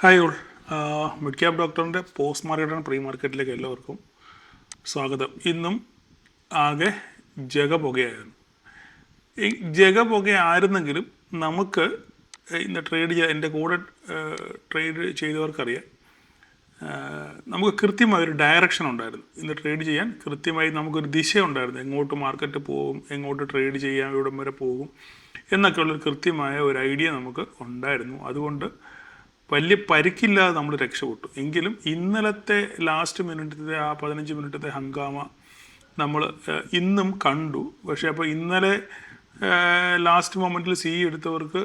Hi all. Mid cap ഡോക്ടറിൻ്റെ post market and pre മാർക്കറ്റിലേക്ക് എല്ലാവർക്കും സ്വാഗതം. ഇന്നും ആകെ ജഗപുകയായിരുന്നു. ഈ ജഗപുകയായിരുന്നെങ്കിലും നമുക്ക് ഇന്ന് ട്രേഡ് ചെയ്യാൻ എൻ്റെ കൂടെ ട്രേഡ് ചെയ്തവർക്കറിയാം, നമുക്ക് കൃത്യമായ ഒരു ഡയറക്ഷൻ ഉണ്ടായിരുന്നു. ഇന്ന് ട്രേഡ് ചെയ്യാൻ കൃത്യമായി നമുക്കൊരു ദിശ ഉണ്ടായിരുന്നു. എങ്ങോട്ട് മാർക്കറ്റ് പോകും, എങ്ങോട്ട് ട്രേഡ് ചെയ്യാൻ, ഇവിടം വരെ പോകും എന്നൊക്കെയുള്ളൊരു കൃത്യമായ ഒരു ഐഡിയ നമുക്ക് ഉണ്ടായിരുന്നു. അതുകൊണ്ട് വലിയ പരിക്കില്ലാതെ നമ്മൾ രക്ഷപ്പെട്ടു. എങ്കിലും ഇന്നലത്തെ ലാസ്റ്റ് മിനിറ്റത്തെ ആ 15 മിനിറ്റത്തെ ഹംഗാമ നമ്മൾ ഇന്നും കണ്ടു. പക്ഷേ അപ്പോൾ ഇന്നലെ ലാസ്റ്റ് മൊമെൻറ്റിൽ എടുത്തവർക്ക്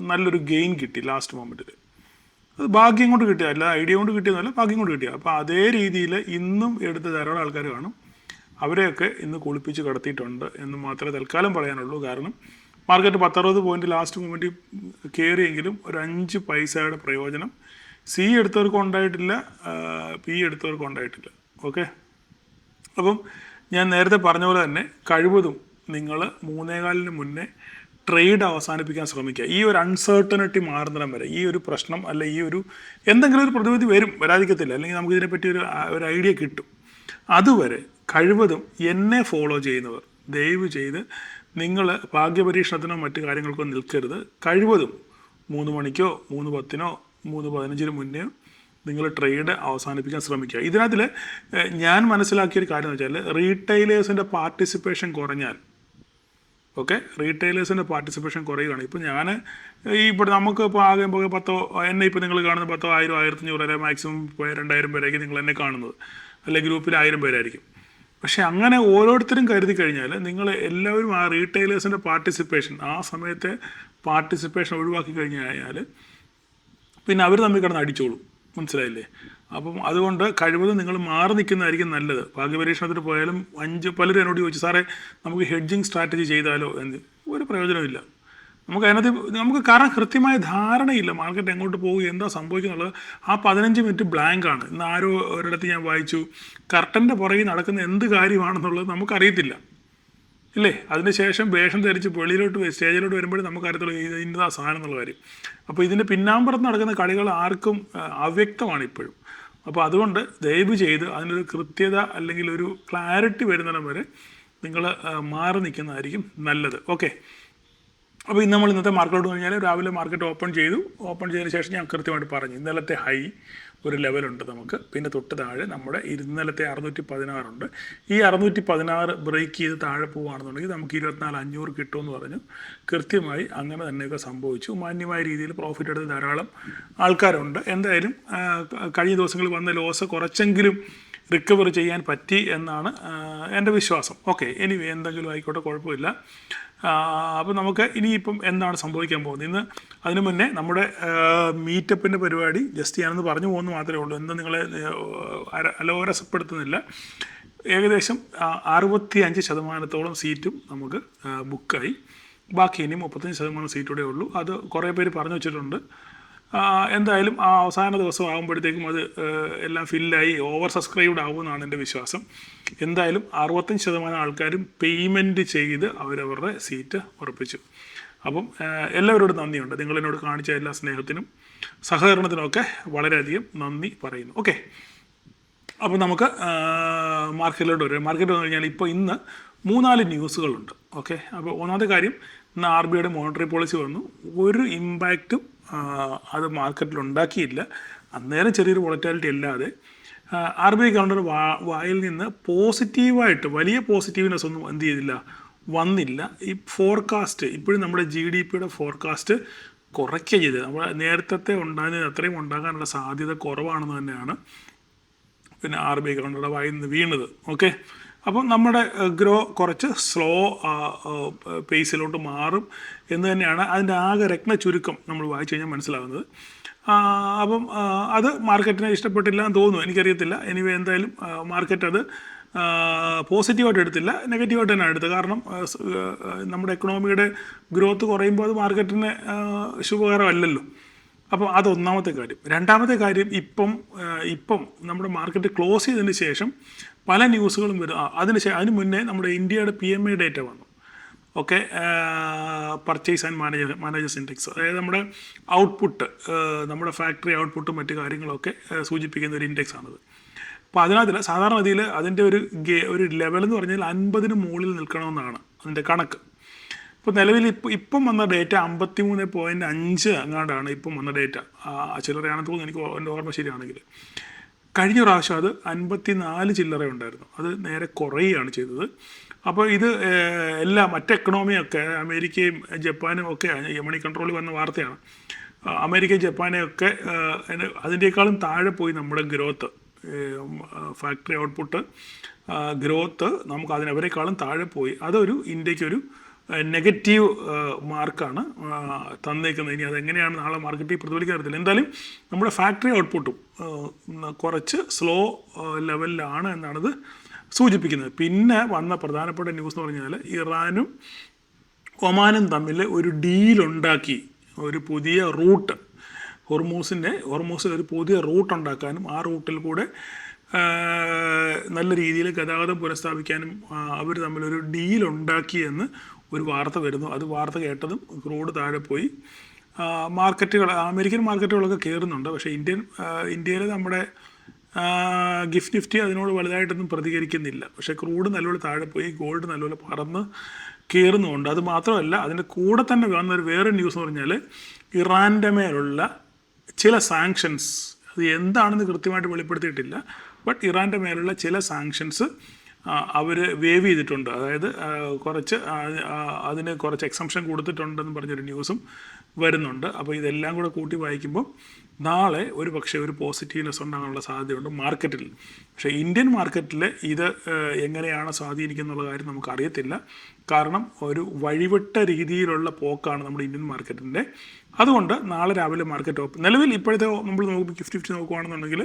നല്ലൊരു ഗെയിൻ കിട്ടി. ലാസ്റ്റ് മൊമെൻറ്റിൽ അത് ഭാഗ്യം കൊണ്ട് കിട്ടിയ, അല്ല ഐഡിയ കൊണ്ട് കിട്ടിയതല്ല, ഭാഗ്യം കൊണ്ട് കിട്ടിയ. അപ്പോൾ അതേ രീതിയിൽ ഇന്നും എടുത്ത ധാരാളം ആൾക്കാർ കാണും. അവരെയൊക്കെ ഇന്ന് കുളിപ്പിച്ച് കടത്തിയിട്ടുണ്ട് എന്ന് മാത്രമേ തൽക്കാലം പറയാനുള്ളൂ. കാരണം മാർക്കറ്റ് 10-60 പോയിന്റ് ലാസ്റ്റ് മൊമെൻറ്റ് കയറിയെങ്കിലും ഒരു 5 പൈസയുടെ പ്രയോജനം എടുത്തവർക്കും ഉണ്ടായിട്ടില്ല, പി എടുത്തവർക്കും ഉണ്ടായിട്ടില്ല. ഓക്കെ, അപ്പം ഞാൻ നേരത്തെ പറഞ്ഞ പോലെ തന്നെ കഴിവതും നിങ്ങൾ 3:15 മുന്നേ ട്രേഡ് അവസാനിപ്പിക്കാൻ ശ്രമിക്കുക. ഈ ഒരു അൺസർട്ടനിറ്റി മാറുന്നിടം വരെ, ഈ ഒരു പ്രശ്നം അല്ല ഈ ഒരു എന്തെങ്കിലും ഒരു പ്രതിവിധി വരാതിരിക്കത്തില്ല, അല്ലെങ്കിൽ നമുക്ക് ഇതിനെപ്പറ്റി ഒരു ഐഡിയ കിട്ടും. അതുവരെ കഴിവതും എന്നെ ഫോളോ ചെയ്യുന്നവർ ദയവ് ചെയ്ത് നിങ്ങൾ ഭാഗ്യപരീക്ഷണത്തിനോ മറ്റു കാര്യങ്ങൾക്കോ നിൽക്കരുത്. കഴിവതും 3 മണിക്കോ 3:10-നോ 3:15-ന് മുന്നേ നിങ്ങൾ ട്രേഡ് അവസാനിപ്പിക്കാൻ ശ്രമിക്കുക. ഇതിനകത്തിൽ ഞാൻ മനസ്സിലാക്കിയൊരു കാര്യം എന്ന് വെച്ചാൽ, റീറ്റെയിലേഴ്സിൻ്റെ പാർട്ടിസിപ്പേഷൻ കുറഞ്ഞാൽ, ഓക്കെ, റീറ്റെയിലേഴ്സിൻ്റെ പാർട്ടിസിപ്പേഷൻ കുറയുകയാണ്. ഇപ്പോൾ ഞാൻ ഇപ്പോൾ നമുക്ക് ഇപ്പോൾ ആകെ 10 എന്നെ ഇപ്പോൾ നിങ്ങൾ കാണുന്നത് 10, 1000, 1500 വരെ, മാക്സിമം 2000 പേരായിരിക്കും നിങ്ങൾ എന്നെ കാണുന്നത്, അല്ലെങ്കിൽ ഗ്രൂപ്പിൽ 1000 പേരായിരിക്കും. പക്ഷേ അങ്ങനെ ഓരോരുത്തരും കരുതി കഴിഞ്ഞാൽ നിങ്ങൾ എല്ലാവരും ആ റീറ്റെയിലേഴ്സിൻ്റെ പാർട്ടിസിപ്പേഷൻ, ആ സമയത്തെ പാർട്ടിസിപ്പേഷൻ ഒഴിവാക്കി കഴിഞ്ഞാൽ പിന്നെ അവർ തമ്മിൽ കിടന്ന് അടിച്ചോളും. മനസ്സിലായില്ലേ? അപ്പം അതുകൊണ്ട് കഴിവതും നിങ്ങൾ മാറി നിൽക്കുന്നതായിരിക്കും നല്ലത്. ഭാഗ്യപരീക്ഷണത്തിന് പോയാലും പലരും എന്നോട് ചോദിച്ചു, സാറേ നമുക്ക് ഹെഡ്ജിങ് സ്ട്രാറ്റജി ചെയ്താലോ എന്ന്. ഒരു പ്രയോജനമില്ല. നമുക്ക് കാരണം കൃത്യമായ ധാരണയില്ല മാർക്കറ്റ് എങ്ങോട്ട് പോകും, എന്താ സംഭവിക്കുന്നുള്ളത്. ആ 15 മിനിറ്റ് ബ്ലാങ്ക് ആണ്. ഇന്ന് ആരോ ഒരിടത്ത് ഞാൻ വായിച്ചു, കർട്ടൻ്റെ പുറകിൽ നടക്കുന്ന എന്ത് കാര്യമാണെന്നുള്ളത് നമുക്കറിയത്തില്ല, ഇല്ലേ? അതിനുശേഷം വേഷം ധരിച്ച് വെളിയിലോട്ട് സ്റ്റേജിലോട്ട് വരുമ്പോഴും നമുക്കറിയത്തുള്ളൂ ഇന്നതാ സാധനം എന്നുള്ള കാര്യം. അപ്പോൾ ഇതിൻ്റെ പിന്നാമ്പുറത്ത് നടക്കുന്ന കളികൾ ആർക്കും അവ്യക്തമാണ് ഇപ്പോഴും. അപ്പോൾ അതുകൊണ്ട് ദയവ് ചെയ്ത് അതിനൊരു കൃത്യത അല്ലെങ്കിൽ ഒരു ക്ലാരിറ്റി വരുന്നിടം വരെ നിങ്ങൾ മാറി നിൽക്കുന്നതായിരിക്കും നല്ലത്. ഓക്കെ, അപ്പോൾ ഇന്ന് നമ്മൾ ഇന്നത്തെ മാർക്കറ്റോട്ട് കഴിഞ്ഞാൽ രാവിലെ മാർക്കറ്റ് ഓപ്പൺ ചെയ്തതിന് ശേഷം ഞാൻ കൃത്യമായിട്ട് പറഞ്ഞു, ഇന്നലത്തെ ഹൈ ഒരു ലെവലുണ്ട് നമുക്ക്, പിന്നെ തൊട്ട് താഴെ നമ്മുടെ ഇന്നലത്തെ 616 ഉണ്ട്. ഈ 616 ബ്രേക്ക് ചെയ്ത് താഴെ പോവുകയാണെന്നുണ്ടെങ്കിൽ നമുക്ക് 24,500 കിട്ടുമെന്ന് പറഞ്ഞു. കൃത്യമായി അങ്ങനെ തന്നെയൊക്കെ സംഭവിച്ചു. മാന്യമായ രീതിയിൽ പ്രോഫിറ്റ് എടുത്ത് ധാരാളം ആൾക്കാരുണ്ട്. എന്തായാലും കഴിഞ്ഞ ദിവസങ്ങളിൽ വന്ന ലോസ് കുറച്ചെങ്കിലും റിക്കവർ ചെയ്യാൻ പറ്റി എന്നാണ് എൻ്റെ വിശ്വാസം. ഓക്കെ, എനിവേ എന്തെങ്കിലും ആയിക്കോട്ടെ, കുഴപ്പമില്ല. അപ്പോൾ നമുക്ക് ഇനിയിപ്പം എന്താണ് സംഭവിക്കാൻ പോകുന്നത് ഇന്ന്. അതിനു മുന്നേ നമ്മുടെ മീറ്റപ്പിൻ്റെ പരിപാടി ജസ്റ്റ് ഞാനൊന്ന് പറഞ്ഞു പോകുന്നു മാത്രമേ ഉള്ളൂ. ഇന്ന് നിങ്ങളെ അലോരസപ്പെടുത്തുന്നില്ല. ഏകദേശം 65% സീറ്റും നമുക്ക് ബുക്കായി. ബാക്കി ഇനി 35% സീറ്റൂടെ ഉള്ളൂ. അത് കുറേ പേര് പറഞ്ഞു വെച്ചിട്ടുണ്ട്. എന്തായാലും ആ അവസാന ദിവസം ആകുമ്പോഴത്തേക്കും അത് എല്ലാം ഫില്ലായി ഓവർ സബ്സ്ക്രൈബ്ഡ് ആകുമെന്നാണ് എൻ്റെ വിശ്വാസം. എന്തായാലും 65% ആൾക്കാരും പേയ്മെൻറ്റ് ചെയ്ത് അവരവരുടെ സീറ്റ് ഉറപ്പിച്ചു. അപ്പം എല്ലാവരോടും നന്ദിയുണ്ട്. നിങ്ങളെന്നോട് കാണിച്ച എല്ലാ സ്നേഹത്തിനും സഹകരണത്തിനുമൊക്കെ വളരെയധികം നന്ദി പറയുന്നു. ഓക്കെ, അപ്പോൾ നമുക്ക് മാർക്കറ്റിലോട്ട് വരാം. മാർക്കറ്റ് വന്നു കഴിഞ്ഞാൽ ഇപ്പോൾ ഇന്ന് 3-4 ന്യൂസുകളുണ്ട്. ഓക്കെ, അപ്പോൾ ഒന്നാമത്തെ കാര്യം, ഇന്ന് RBIയുടെ മോണിറ്ററി പോളിസി വന്നു. ഒരു ഇമ്പാക്റ്റും അത് മാർക്കറ്റിൽ ഉണ്ടാക്കിയില്ല. അന്നേരം ചെറിയൊരു വോളറ്റാലിറ്റി അല്ലാതെ RBI ഗവർണർ വായിൽ നിന്ന് പോസിറ്റീവായിട്ട് വലിയ പോസിറ്റീവ്നെസ് ഒന്നും എന്ത് ചെയ്തില്ല, വന്നില്ല. ഈ ഫോർകാസ്റ്റ് ഇപ്പോഴും നമ്മുടെ GDPയുടെ ഫോർകാസ്റ്റ് കുറയ്ക്കുക ചെയ്തത്. നമ്മൾ നേരത്തെ ഉണ്ടാകുന്നത് അത്രയും ഉണ്ടാകാനുള്ള സാധ്യത കുറവാണെന്ന് തന്നെയാണ് പിന്നെ RBI ഗവർണറുടെ വായിൽ നിന്ന് വീണത്. ഓക്കെ, അപ്പം നമ്മുടെ ഗ്രോ കുറച്ച് സ്ലോ പേസിലോട്ട് മാറും എന്ന് തന്നെയാണ് അതിൻ്റെ ആകെ രത്ന ചുരുക്കം നമ്മൾ വായിച്ചു കഴിഞ്ഞാൽ മനസ്സിലാകുന്നത്. അപ്പം അത് മാർക്കറ്റിനെ ഇഷ്ടപ്പെട്ടില്ല എന്ന് തോന്നുന്നു, എനിക്കറിയത്തില്ല. എനിവേ എന്തായാലും മാർക്കറ്റ് അത് പോസിറ്റീവായിട്ട് എടുത്തില്ല, നെഗറ്റീവായിട്ട് തന്നെ എടുത്തത്. കാരണം നമ്മുടെ എക്കണോമിയുടെ ഗ്രോത്ത് കുറയുമ്പോൾ അത് മാർക്കറ്റിന് ശുഭകരമല്ലല്ലോ. അപ്പോൾ അതൊന്നാമത്തെ കാര്യം. രണ്ടാമത്തെ കാര്യം, ഇപ്പം നമ്മുടെ മാർക്കറ്റ് ക്ലോസ് ചെയ്തതിന് ശേഷം പല ന്യൂസുകളും വരും. അതിന് മുന്നേ നമ്മുടെ ഇന്ത്യയുടെ PMI ഡേറ്റ വന്നു. ഒക്കെ പർച്ചേസ് ആൻഡ് മാനേജേഴ്സ് ഇൻഡെക്സ്, അതായത് നമ്മുടെ ഔട്ട്പുട്ട്, നമ്മുടെ ഫാക്ടറി ഔട്ട്പുട്ടും മറ്റു കാര്യങ്ങളൊക്കെ സൂചിപ്പിക്കുന്ന ഒരു ഇൻഡെക്സ് ആണത്. അപ്പോൾ അതിനകത്തിൽ സാധാരണഗതിയിൽ അതിൻ്റെ ഒരു ലെവൽ എന്ന് പറഞ്ഞാൽ 50 മുകളിൽ നിൽക്കണമെന്നാണ് അതിൻ്റെ കണക്ക്. ഇപ്പോൾ നിലവിൽ ഇപ്പം വന്ന ഡേറ്റ 53.5 അങ്ങാണ്ടാണ് ഇപ്പം വന്ന ഡേറ്റ. ചില്ലറയാണെന്ന് തോന്നുന്നു, എനിക്ക് എൻ്റെ ഓർമ്മ ശരിയാണെങ്കിൽ. കഴിഞ്ഞ പ്രാവശ്യം അത് 54 ചില്ലറ ഉണ്ടായിരുന്നു, അത് നേരെ കുറയുകയാണ് ചെയ്തത്. അപ്പോൾ ഇത് മറ്റ് എക്കണോമിയൊക്കെ അമേരിക്കയും ജപ്പാനും ഒക്കെ മണി കൺട്രോളിൽ വന്ന വാർത്തയാണ്. അമേരിക്കയും ജപ്പാനെയൊക്കെ അതിൻ്റെക്കാളും താഴെ പോയി നമ്മുടെ ഗ്രോത്ത്, ഫാക്ടറി ഔട്ട്പുട്ട് ഗ്രോത്ത് നമുക്ക് അവരെക്കാളും താഴെ പോയി. അതൊരു ഇന്ത്യക്കൊരു നെഗറ്റീവ് മാർക്കാണ് തന്നേക്കുന്നത്. ഇനി അതെങ്ങനെയാണ് നാളെ മാർക്കറ്റിൽ പ്രതിഫലിക്കാൻ അറിയത്തില്ല. എന്തായാലും നമ്മുടെ ഫാക്ടറി ഔട്ട്പുട്ടും കുറച്ച് സ്ലോ ലെവലിലാണ് എന്നാണത് സൂചിപ്പിക്കുന്നത്. പിന്നെ വന്ന പ്രധാനപ്പെട്ട ന്യൂസ് എന്ന് പറഞ്ഞാൽ ഇറാനും ഒമാനും തമ്മിൽ ഒരു ഡീലുണ്ടാക്കി, ഒരു പുതിയ റൂട്ട്, ഹോർമൂസിൽ ഒരു പുതിയ റൂട്ട് ഉണ്ടാക്കാനും ആ റൂട്ടിൽ കൂടെ നല്ല രീതിയിൽ ഗതാഗതം പുനഃസ്ഥാപിക്കാനും അവർ തമ്മിലൊരു ഡീലുണ്ടാക്കിയെന്ന് ഒരു വാർത്ത വരുന്നു. അത് വാർത്ത കേട്ടതും ക്രൂഡ് താഴെ പോയി. അമേരിക്കൻ മാർക്കറ്റുകളൊക്കെ കയറുന്നുണ്ട്. പക്ഷേ ഇന്ത്യയിൽ നമ്മുടെ ഗിഫ്റ്റ് നിഫ്റ്റി അതിനോട് വലുതായിട്ടൊന്നും പ്രതികരിക്കുന്നില്ല. പക്ഷേ ക്രൂഡ് നല്ലപോലെ താഴെ പോയി, ഗോൾഡ് നല്ലപോലെ പറന്ന് കയറുന്നുമുണ്ട്. അത് മാത്രമല്ല, അതിൻ്റെ കൂടെ തന്നെ വന്നൊരു വേറെ ന്യൂസ് എന്ന് പറഞ്ഞാൽ ഇറാൻ്റെ മേലുള്ള ചില സാങ്ഷൻസ്, അത് എന്താണെന്ന് കൃത്യമായിട്ട് വെളിപ്പെടുത്തിയിട്ടില്ല. ബട്ട് ഇറാൻ്റെ മേലുള്ള ചില സാങ്ഷൻസ് അവർ വേവ് ചെയ്തിട്ടുണ്ട്. അതായത് അതിന് കുറച്ച് എക്സംഷൻ കൊടുത്തിട്ടുണ്ടെന്ന് പറഞ്ഞൊരു ന്യൂസും വരുന്നുണ്ട്. അപ്പോൾ ഇതെല്ലാം കൂടെ കൂട്ടി വായിക്കുമ്പോൾ നാളെ ഒരു പക്ഷേ ഒരു പോസിറ്റീവ്നെസ് ഉണ്ടാകാനുള്ള സാധ്യതയുണ്ട് മാർക്കറ്റിൽ. പക്ഷേ ഇന്ത്യൻ മാർക്കറ്റിൽ ഇത് എങ്ങനെയാണ് സ്വാധീനിക്കുന്നുള്ള കാര്യം നമുക്കറിയത്തില്ല. കാരണം ഒരു വഴിവിട്ട രീതിയിലുള്ള പോക്കാണ് നമ്മുടെ ഇന്ത്യൻ മാർക്കറ്റിൻ്റെ. അതുകൊണ്ട് നാളെ രാവിലെ മാർക്കറ്റ് നിലവിൽ ഇപ്പോഴത്തെ നമ്മൾ ഗിഫ്റ്റ് നിഫ്റ്റി നോക്കുകയാണെന്നുണ്ടെങ്കിൽ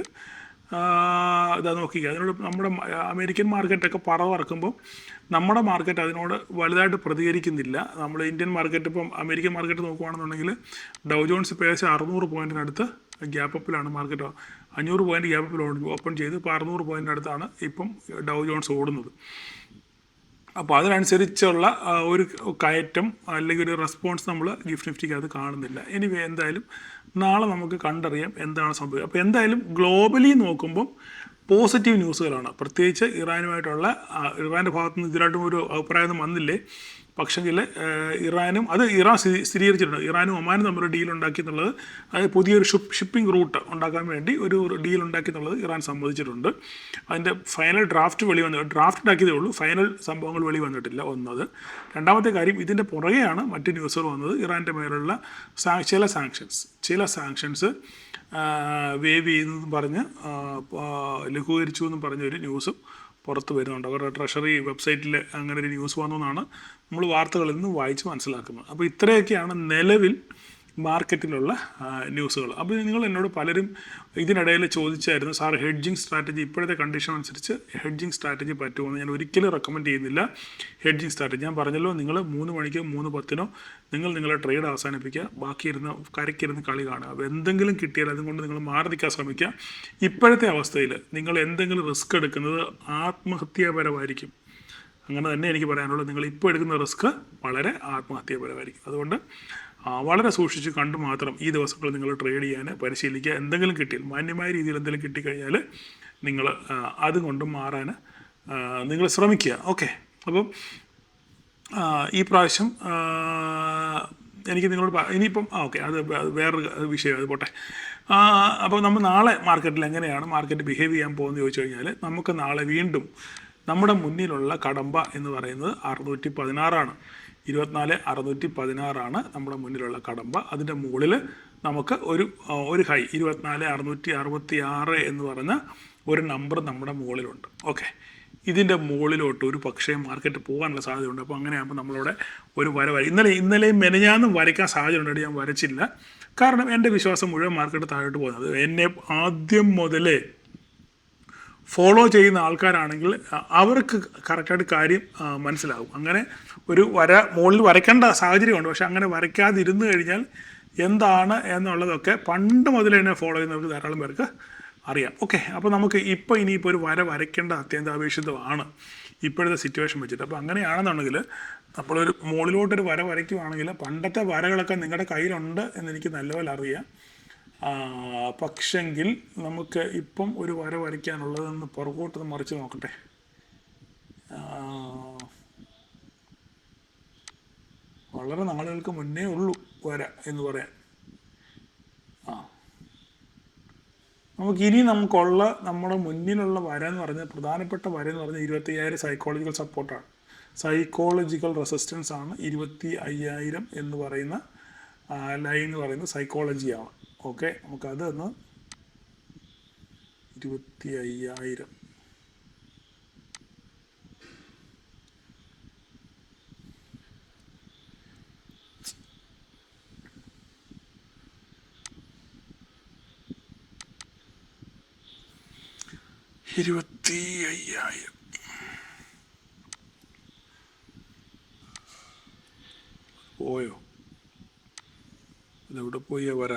ഇതാ നോക്കിക്കുക, അതിനോട് നമ്മുടെ അമേരിക്കൻ മാർക്കറ്റൊക്കെ പറവറക്കുമ്പോൾ നമ്മുടെ മാർക്കറ്റ് അതിനോട് വലുതായിട്ട് പ്രതികരിക്കുന്നില്ല. നമ്മൾ ഇന്ത്യൻ മാർക്കറ്റ് ഇപ്പം അമേരിക്കൻ മാർക്കറ്റ് നോക്കുകയാണെന്നുണ്ടെങ്കിൽ ഡൗ ജോൺസ് ഇപ്പോൾ ഏകദേശം 600 പോയിൻറ്റിനടുത്ത് ഗ്യാപ്പപ്പിലാണ് മാർക്കറ്റ്. 500 പോയിൻറ്റ് ഗ്യാപ്പപ്പിൽ ഓപ്പൺ ചെയ്ത് ഇപ്പോൾ 600 പോയിൻറ്റിനടുത്താണ് ഇപ്പം ഡൗ ജോൺസ് ഓടുന്നത്. അപ്പോൾ അതിനനുസരിച്ചുള്ള ഒരു കയറ്റം അല്ലെങ്കിൽ ഒരു റെസ്പോൺസ് നമ്മൾ ഗിഫ്റ്റ് നിഫ്റ്റിക്ക് അത് കാണുന്നില്ല. എനിവേ എന്തായാലും നാളെ നമുക്ക് കണ്ടറിയാം എന്താണ് സംഭവിക്കുക. അപ്പോൾ എന്തായാലും ഗ്ലോബലി നോക്കുമ്പം പോസിറ്റീവ് ന്യൂസുകളാണ്. പ്രത്യേകിച്ച് ഇറാൻ്റെ ഭാഗത്തുനിന്ന് ഇതിനായിട്ടും ഒരു അഭിപ്രായമൊന്നും വന്നില്ലേ. പക്ഷെങ്കിൽ ഇറാൻ സ്ഥിരീകരിച്ചിട്ടുണ്ട്. ഇറാനും ഒമാനും തമ്മിലൊരു ഡീൽ ഉണ്ടാക്കി എന്നുള്ളത്, അതായത് പുതിയൊരു ഷിപ്പിംഗ് റൂട്ട് ഉണ്ടാക്കാൻ വേണ്ടി ഒരു ഡീൽ ഉണ്ടാക്കി എന്നുള്ളത് ഇറാൻ സമ്മതിച്ചിട്ടുണ്ട്. അതിൻ്റെ ഫൈനൽ ഡ്രാഫ്റ്റ് ഉണ്ടാക്കിയതേ ഉള്ളൂ, ഫൈനൽ സംഭവങ്ങൾ വന്നിട്ടില്ല. ഒന്നത്. രണ്ടാമത്തെ കാര്യം, ഇതിൻ്റെ പുറകെയാണ് മറ്റ് ന്യൂസുകൾ വന്നത്. ഇറാൻ്റെ മേലുള്ള ചില സാങ്ഷൻസ് വേവ് ചെയ്തെന്ന് പറഞ്ഞ് ലഘൂകരിച്ചു എന്നും പറഞ്ഞൊരു ന്യൂസും പുറത്ത് വരുന്നുണ്ട്. അവരുടെ ട്രഷറി വെബ്സൈറ്റിൽ അങ്ങനെ ഒരു ന്യൂസ് വന്നതെന്നാണ് നമ്മൾ വാർത്തകളിൽ നിന്ന് വായിച്ച് മനസ്സിലാക്കുന്നത്. അപ്പോൾ ഇത്രയൊക്കെയാണ് നിലവിൽ മാർക്കറ്റിലുള്ള ന്യൂസുകൾ. അപ്പോൾ നിങ്ങൾ എന്നോട് പലരും ഇതിനിടയിൽ ചോദിച്ചായിരുന്നു, സാർ ഹെഡ്ജിങ് സ്ട്രാറ്റജി ഇപ്പോഴത്തെ കണ്ടീഷൻ അനുസരിച്ച് ഹെഡ്ജിങ് സ്ട്രാറ്റജി പറ്റുമെന്ന്. ഞാൻ ഒരിക്കലും റെക്കമെൻഡ് ചെയ്യുന്നില്ല ഹെഡ്ജിങ് സ്ട്രാറ്റജി. ഞാൻ പറഞ്ഞല്ലോ, നിങ്ങൾ 3 മണിക്കോ 3:10 നിങ്ങളുടെ ട്രേഡ് അവസാനിപ്പിക്കുക, ബാക്കിയിരുന്ന് കരയ്ക്കിരുന്ന് കളി കാണുക. അപ്പോൾ എന്തെങ്കിലും കിട്ടിയാൽ അതുകൊണ്ട് നിങ്ങൾ മാറി നിൽക്കാൻ ശ്രമിക്കുക. ഇപ്പോഴത്തെ അവസ്ഥയിൽ നിങ്ങൾ എന്തെങ്കിലും റിസ്ക് എടുക്കുന്നത് ആത്മഹത്യാപരമായിരിക്കും. അങ്ങനെ തന്നെ എനിക്ക് പറയാനുള്ളത്. നിങ്ങൾ ഇപ്പോൾ എടുക്കുന്ന റിസ്ക് വളരെ ആത്മഹത്യാപരമായിരിക്കും. അതുകൊണ്ട് വളരെ സൂക്ഷിച്ച് കണ്ട് മാത്രം ഈ ദിവസങ്ങളിൽ നിങ്ങൾ ട്രേഡ് ചെയ്യാൻ പരിശീലിക്കുക. എന്തെങ്കിലും കിട്ടിയാൽ, മാന്യമായ രീതിയിൽ എന്തെങ്കിലും കിട്ടിക്കഴിഞ്ഞാൽ നിങ്ങൾ അതുകൊണ്ട് മാറാൻ നിങ്ങൾ ശ്രമിക്കുക. ഓക്കെ. അപ്പം ഈ പ്രാവശ്യം എനിക്ക് നിങ്ങളോട് ഇനിയിപ്പം ഓക്കെ, അത് വേറൊരു വിഷയം, അത് പോട്ടെ. അപ്പോൾ നമ്മൾ നാളെ മാർക്കറ്റിൽ എങ്ങനെയാണ് മാർക്കറ്റ് ബിഹേവ് ചെയ്യാൻ പോകുന്നത് ചോദിച്ചു കഴിഞ്ഞാൽ, നമുക്ക് നാളെ വീണ്ടും നമ്മുടെ മുന്നിലുള്ള കടമ്പ എന്ന് പറയുന്നത് 616 24,616 നമ്മുടെ മുന്നിലുള്ള കടമ്പ. അതിൻ്റെ മുകളിൽ നമുക്ക് ഒരു ഹൈ 24,666 എന്ന് പറഞ്ഞ ഒരു നമ്പർ നമ്മുടെ മുകളിലുണ്ട്. ഓക്കെ, ഇതിൻ്റെ മുകളിലോട്ട് ഒരു പക്ഷേ മാർക്കറ്റ് പോകാനുള്ള സാധ്യതയുണ്ട്. അപ്പോൾ അങ്ങനെയാകുമ്പോൾ നമ്മളവിടെ ഒരു ഇന്നലെയും മെനഞ്ഞാന്നും വരയ്ക്കാൻ സാധ്യതയുണ്ട്. ഞാൻ വരച്ചില്ല, കാരണം എൻ്റെ വിശ്വാസം മുഴുവൻ മാർക്കറ്റ് താഴോട്ട് പോകുന്നത്. എന്നെ ആദ്യം മുതലേ ഫോളോ ചെയ്യുന്ന ആൾക്കാരാണെങ്കിൽ അവർക്ക് കറക്റ്റായിട്ട് കാര്യം മനസ്സിലാകും. അങ്ങനെ ഒരു മുകളിൽ വരയ്ക്കേണ്ട സാഹചര്യമുണ്ട്. പക്ഷെ അങ്ങനെ വരയ്ക്കാതിരുന്നു കഴിഞ്ഞാൽ എന്താണ് എന്നുള്ളതൊക്കെ പണ്ട് മുതൽ തന്നെ ഫോളോ ചെയ്യുന്നവർക്ക് ധാരാളം പേർക്ക് അറിയാം. ഓക്കെ, അപ്പോൾ നമുക്ക് ഇനിയിപ്പോൾ ഒരു വരയ്ക്കേണ്ട അത്യന്താപേക്ഷിതമാണ്. ഇപ്പോഴത്തെ സിറ്റുവേഷൻ വെച്ചിട്ട്. അപ്പോൾ അങ്ങനെയാണെന്നുണ്ടെങ്കിൽ നമ്മളൊരു മുകളിലോട്ടൊരു വര വരയ്ക്കുവാണെങ്കിൽ പണ്ടത്തെ വരകളൊക്കെ നിങ്ങളുടെ കയ്യിലുണ്ട് എന്നെനിക്ക് നല്ലപോലെ അറിയാം. പക്ഷെങ്കിൽ നമുക്ക് ഇപ്പം ഒരു വര വരയ്ക്കാനുള്ളതെന്ന് പുറകോട്ട് മറിച്ച് നോക്കട്ടെ. വളരെ നാളുകൾക്ക് മുന്നേ ഉള്ളൂ വര എന്ന് പറയാൻ. നമുക്കിനി നമുക്കുള്ള നമ്മുടെ മുന്നിലുള്ള വര എന്ന് പറഞ്ഞാൽ പ്രധാനപ്പെട്ട വര എന്ന് പറഞ്ഞാൽ 25,000 സൈക്കോളജിക്കൽ സപ്പോർട്ടാണ്. സൈക്കോളജിക്കൽ റെസിസ്റ്റൻസ് ആണ് 25,000 എന്ന് പറയുന്ന ലൈൻ എന്ന് പറയുന്നത് സൈക്കോളജിയാണ്. ഓക്കെ, നമുക്കത് ഒന്ന് 25,000 25,000 പോയോ? ഇതെവിടെ പോയാ വര?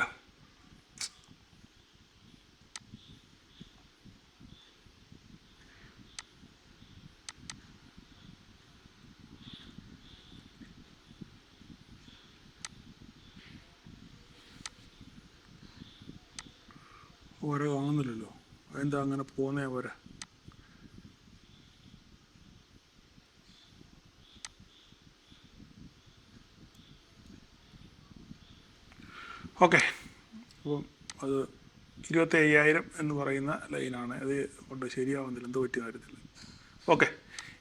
വര കാണുന്നില്ലല്ലോ. എന്താ അങ്ങനെ പോകുന്നേ വര? ഓക്കെ, അപ്പം അത് 25,000 എന്ന് പറയുന്ന ലൈനാണ്. അത് കൊണ്ട് ശരിയാവുന്നില്ല, എന്തോ പറ്റിയ കാര്യത്തിൽ. ഓക്കെ,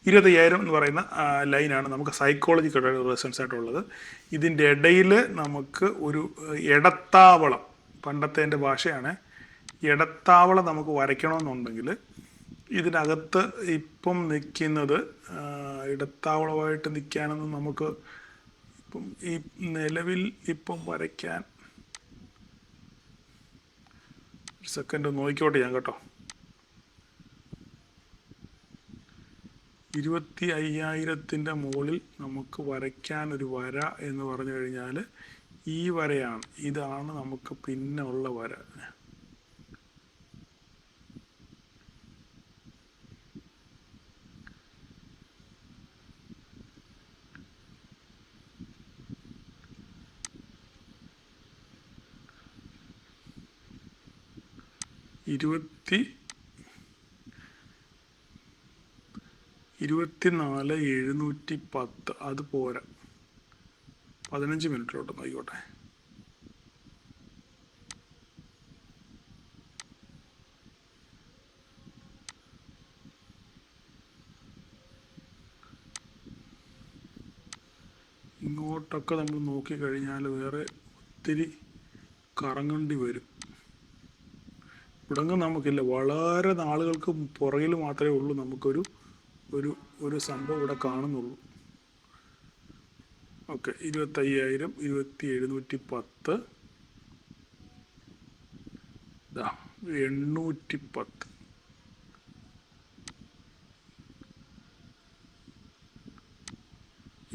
25,000 എന്ന് പറയുന്ന ലൈനാണ് നമുക്ക് സൈക്കോളജിക്കൽ റെസിസ്റ്റൻസ് ആയിട്ടുള്ളത്. ഇതിൻ്റെ ഇടയിൽ നമുക്ക് ഒരു ഇടത്താവളം, പണ്ടത്തെ എൻ്റെ ഭാഷയാണ്, ഇടത്താവളം നമുക്ക് വരയ്ക്കണമെന്നുണ്ടെങ്കിൽ ഇതിനകത്ത് ഇപ്പം നിൽക്കുന്നത് ഇടത്താവളമായിട്ട് നിൽക്കാനൊന്നും നമുക്ക് ഇപ്പം ഈ നിലവിൽ ഇപ്പം വരയ്ക്കാൻ ഒരു സെക്കൻഡ് നോക്കിക്കോട്ടെ ഞാൻ കേട്ടോ. 25,000 മുകളിൽ നമുക്ക് വരയ്ക്കാനൊരു വര എന്ന് പറഞ്ഞു കഴിഞ്ഞാൽ ഈ വരയാണ്. ഇതാണ് നമുക്ക് പിന്നെ ഉള്ള വര. ഇരുപത്തിനാല് 710 അത് പോരാ. 15 മിനിറ്റിലോട്ട് നോക്കിക്കോട്ടെ. ഇങ്ങോട്ടൊക്കെ നമ്മൾ നോക്കിക്കഴിഞ്ഞാൽ വേറെ ഒത്തിരി കറങ്ങേണ്ടി വരും. ഇവിടെങ്ങും നമുക്കില്ല. വളരെ നാളുകൾക്ക് പുറകിൽ മാത്രമേ ഉള്ളൂ നമുക്കൊരു ഒരു ഒരു സംഭവം ഇവിടെ കാണുന്നുള്ളൂ. ഓക്കെ, 25,000 2710 810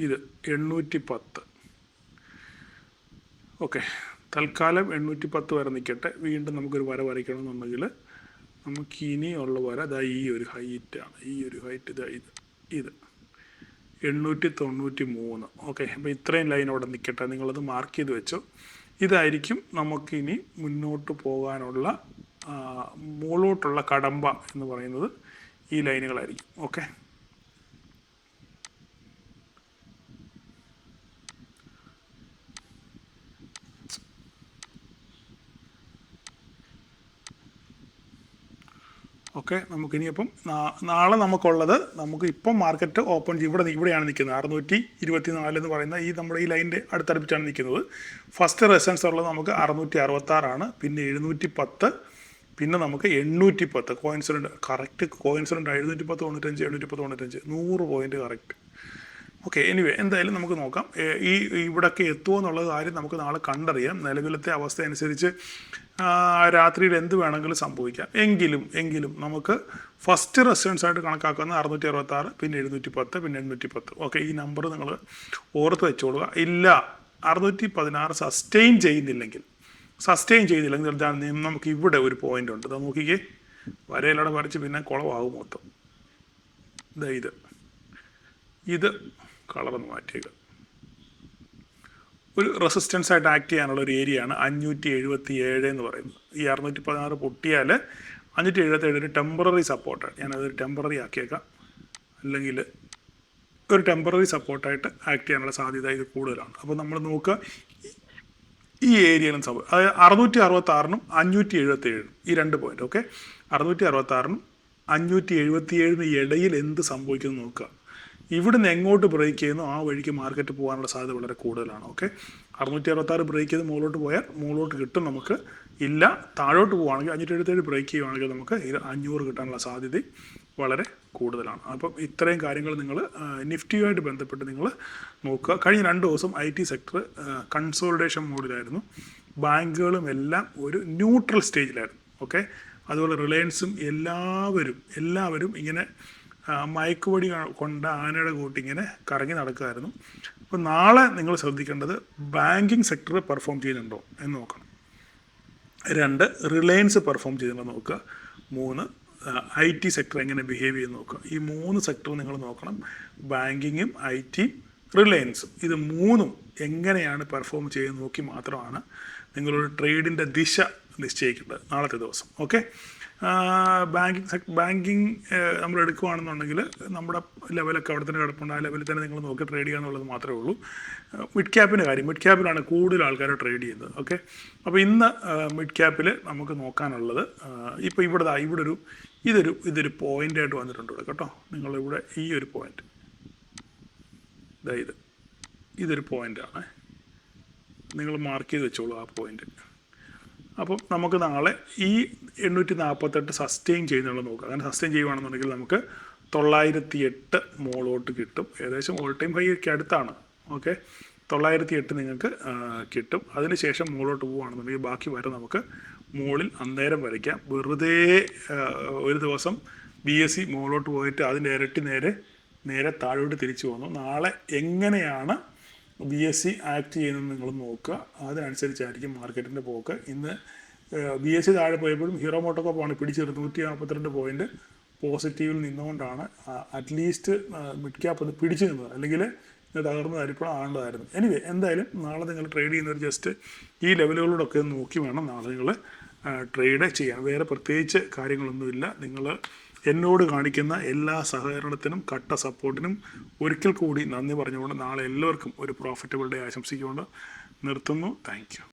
ഇത് 810. ഓക്കെ, തൽക്കാലം 810 വരെ നിൽക്കട്ടെ. വീണ്ടും നമുക്കൊരു വര വരയ്ക്കണമെന്നുണ്ടെങ്കിൽ നമുക്ക് ഇനിയുള്ള വര ഇതാ ഈ ഒരു ഹൈറ്റാണ്. ഈ ഒരു ഹൈറ്റ് ഇതാ ഇത് 893. ഓക്കെ, അപ്പോൾ ഇത്രയും ലൈൻ അവിടെ നിൽക്കട്ടെ. നിങ്ങളത് മാർക്ക് ചെയ്ത് വെച്ചോ. ഇതായിരിക്കും നമുക്കിനി മുന്നോട്ട് പോകാനുള്ള മുകളിലോട്ടുള്ള കടമ്പ എന്ന് പറയുന്നത്. ഈ ലൈനുകളായിരിക്കും. ഓക്കെ, ഓക്കെ, നമുക്കിനിയിപ്പം നാളെ നമുക്കുള്ളത്, നമുക്ക് ഇപ്പം മാർക്കറ്റ് ഓപ്പൺ ചെയ്യും. ഇവിടെയാണ് നിൽക്കുന്നത് 624 എന്ന് പറയുന്ന ഈ നമ്മുടെ ഈ ലൈനിൻ്റെ അടുത്തടുപ്പിച്ചാണ് നിൽക്കുന്നത്. ഫസ്റ്റ് റെസിസ്റ്റൻസ് ഉള്ളത് നമുക്ക് 666, പിന്നെ 710, പിന്നെ നമുക്ക് 810. Coincident correct coincident 710 95 710 95 100 point correct. Okay, anyway എന്തായാലും നമുക്ക് നോക്കാം. ഇവിടൊക്കെ എത്തുമോ എന്നുള്ള കാര്യം നമുക്ക് നാളെ കണ്ടറിയാം. നിലവിലത്തെ അവസ്ഥ അനുസരിച്ച് രാത്രിയിൽ എന്ത് വേണമെങ്കിലും സംഭവിക്കാം. എങ്കിലും നമുക്ക് ഫസ്റ്റ് റെസിസ്റ്റൻസ് ആയിട്ട് കണക്കാക്കുന്ന 666, പിന്നെ 710, പിന്നെ 810. ഓക്കെ, ഈ നമ്പർ നിങ്ങൾ ഓർത്ത് വെച്ചോളുക. ഇല്ല 616 സസ്റ്റെയിൻ ചെയ്യുന്നില്ലെങ്കിൽ നമുക്ക് ഇവിടെ ഒരു പോയിന്റ് ഉണ്ട്. നോക്കിക്കേ, വരയിലൂടെ വരച്ച് പിന്നെ കുളമാകും മൊത്തം. ഇത് ഇത് കളറൊന്ന് മാറ്റിയേക്കുക. ഒരു റെസിസ്റ്റൻസ് ആയിട്ട് ആക്ട് ചെയ്യാനുള്ള ഒരു ഏരിയയാണ് 577 എന്ന് പറയുന്നത്. ഈ 616 പൊട്ടിയാൽ 577 ഒരു ടെമ്പററി സപ്പോർട്ടാണ്. ഞാനതൊരു ടെമ്പററി ആക്കിയേക്കാം. അല്ലെങ്കിൽ ഒരു ടെമ്പററി സപ്പോർട്ടായിട്ട് ആക്ട് ചെയ്യാനുള്ള സാധ്യത ഇത് കൂടുതലാണ്. അപ്പോൾ നമ്മൾ നോക്കുക, ഈ ഏരിയയിലും സംഭവം, അതായത് 666-നും 577-നും ഈ 2 പോയിന്റ്. ഓക്കെ, 666-നും 577-നും ഇടയിൽ എന്ത് സംഭവിക്കുന്നു നോക്കുക. ഇവിടുന്ന് എങ്ങോട്ട് ബ്രേക്ക് ചെയ്യുന്നു ആ വഴിക്ക് മാർക്കറ്റ് പോകാനുള്ള സാധ്യത വളരെ കൂടുതലാണ്. ഓക്കെ, 666 ബ്രേക്ക് ചെയ്ത് മുകളിലോട്ട് പോയാൽ മുകളിലോട്ട് കിട്ടും നമുക്ക്. ഇല്ല, താഴോട്ട് പോവുകയാണെങ്കിൽ 577 ബ്രേക്ക് ചെയ്യുകയാണെങ്കിൽ നമുക്ക് 500 കിട്ടാനുള്ള സാധ്യത വളരെ കൂടുതലാണ്. അപ്പം ഇത്രയും കാര്യങ്ങൾ നിങ്ങൾ നിഫ്റ്റിയുമായിട്ട് ബന്ധപ്പെട്ട് നിങ്ങൾ നോക്കുക. കഴിഞ്ഞ 2 ദിവസം IT സെക്ടർ കൺസോളിഡേഷൻ മോഡിലായിരുന്നു. ബാങ്കുകളും എല്ലാം ഒരു ന്യൂട്രൽ സ്റ്റേജിലായിരുന്നു. ഓക്കെ, അതുപോലെ റിലയൻസും എല്ലാവരും ഇങ്ങനെ മയക്കുപടി കൊണ്ട് ആനയുടെ കൂട്ടിങ്ങനെ കറങ്ങി നടക്കുമായിരുന്നു. അപ്പോൾ നാളെ നിങ്ങൾ ശ്രദ്ധിക്കേണ്ടത് ബാങ്കിങ് സെക്ടർ പെർഫോം ചെയ്യുന്നുണ്ടോ എന്ന് നോക്കണം. 2, റിലയൻസ് പെർഫോം ചെയ്യുന്നുണ്ടോ നോക്കുക. 3, IT സെക്ടർ എങ്ങനെ ബിഹേവ് ചെയ്യുന്നു നോക്കുക. ഈ 3 സെക്ടർ നിങ്ങൾ നോക്കണം. ബാങ്കിങ്ങും IT-യും റിലയൻസും, ഇത് 3ഉം എങ്ങനെയാണ് പെർഫോം ചെയ്യുന്നത് നോക്കി മാത്രമാണ് നിങ്ങളൊരു ട്രേഡിൻ്റെ ദിശ നിശ്ചയിക്കേണ്ടത് നാളത്തെ ദിവസം. ഓക്കെ, ബാങ്കിങ് നമ്മൾ എടുക്കുകയാണെന്നുണ്ടെങ്കിൽ നമ്മുടെ ലെവലൊക്കെ അവിടെ തന്നെ കിടപ്പുണ്ട്. ആ ലെവലിൽ തന്നെ നിങ്ങൾ നോക്കി ട്രേഡ് ചെയ്യുക എന്നുള്ളത് മാത്രമേ ഉള്ളൂ. മിഡ് ക്യാപ്പിലാണ് കൂടുതൽ ആൾക്കാർ ട്രേഡ് ചെയ്യുന്നത്. ഓക്കെ, അപ്പോൾ ഇന്ന് മിഡ് ക്യാപ്പിൽ നമുക്ക് നോക്കാനുള്ളത് ഇപ്പോൾ ഇതൊരു പോയിൻ്റായിട്ട് വന്നിട്ടുണ്ട് ഇവിടെ കേട്ടോ. നിങ്ങളിവിടെ ഈ ഒരു പോയിൻ്റ്, ഇതൊരു പോയിൻ്റാണ്, നിങ്ങൾ മാർക്ക് ചെയ്ത് വെച്ചോളൂ ആ പോയിൻ്റ്. അപ്പം നമുക്ക് നാളെ ഈ 848 സസ്റ്റെയിൻ ചെയ്യുന്നുള്ളത് നോക്കാം. അങ്ങനെ സസ്റ്റെയിൻ ചെയ്യുകയാണെന്നുണ്ടെങ്കിൽ നമുക്ക് 908 മുകളിലോട്ട് കിട്ടും. ഏകദേശം ഓൾ ടൈം ഹൈ ഒക്കെ അടുത്താണ്. ഓക്കെ, 908 നിങ്ങൾക്ക് കിട്ടും. അതിനുശേഷം മുകളിലോട്ട് പോവുകയാണെന്നുണ്ടെങ്കിൽ ബാക്കി വരെ നമുക്ക് മുകളിൽ അന്നേരം വരയ്ക്കാം. വെറുതെ ഒരു ദിവസം BSE മുകളിലോട്ട് പോയിട്ട് അതിൻ്റെ ഇരട്ടി നേരെ താഴോട്ട് തിരിച്ചു വന്നു. നാളെ എങ്ങനെയാണ് BSE ആക്ട് ചെയ്യുന്നത് നിങ്ങൾ നോക്കുക. അതിനനുസരിച്ചായിരിക്കും മാർക്കറ്റിൻ്റെ പോക്ക്. ഇന്ന് BSE താഴെ പോയപ്പോഴും ഹീറോ മോട്ടോകോപ്പാണ് പിടിച്ചെടുത്ത് 142 പോയിൻ്റ് പോസിറ്റീവിൽ നിന്നുകൊണ്ടാണ് അറ്റ്ലീസ്റ്റ് മിഡ് ക്യാപ്പ് ഒന്ന് പിടിച്ചു നിന്നത്. അല്ലെങ്കിൽ തകർന്ന് തരിപ്പോൾ ആണ്ടതായിരുന്നു. എനിവേ, എന്തായാലും നാളെ നിങ്ങൾ ട്രേഡ് ചെയ്യുന്നവർ ജസ്റ്റ് ഈ ലെവലുകളോടൊക്കെ നോക്കി വേണം നാളെ നിങ്ങൾ ട്രേഡ് ചെയ്യാൻ. വേറെ പ്രത്യേകിച്ച് കാര്യങ്ങളൊന്നുമില്ല. നിങ്ങൾ എന്നോട് കാണിക്കുന്ന എല്ലാ സഹകരണത്തിനും കട്ട സപ്പോർട്ടിനും ഒരിക്കൽ കൂടി നന്ദി പറഞ്ഞുകൊണ്ട് നാളെ എല്ലാവർക്കും ഒരു പ്രോഫിറ്റബിൾ ഡേ ആശംസിച്ചുകൊണ്ട് നിർത്തുന്നു. Thank you.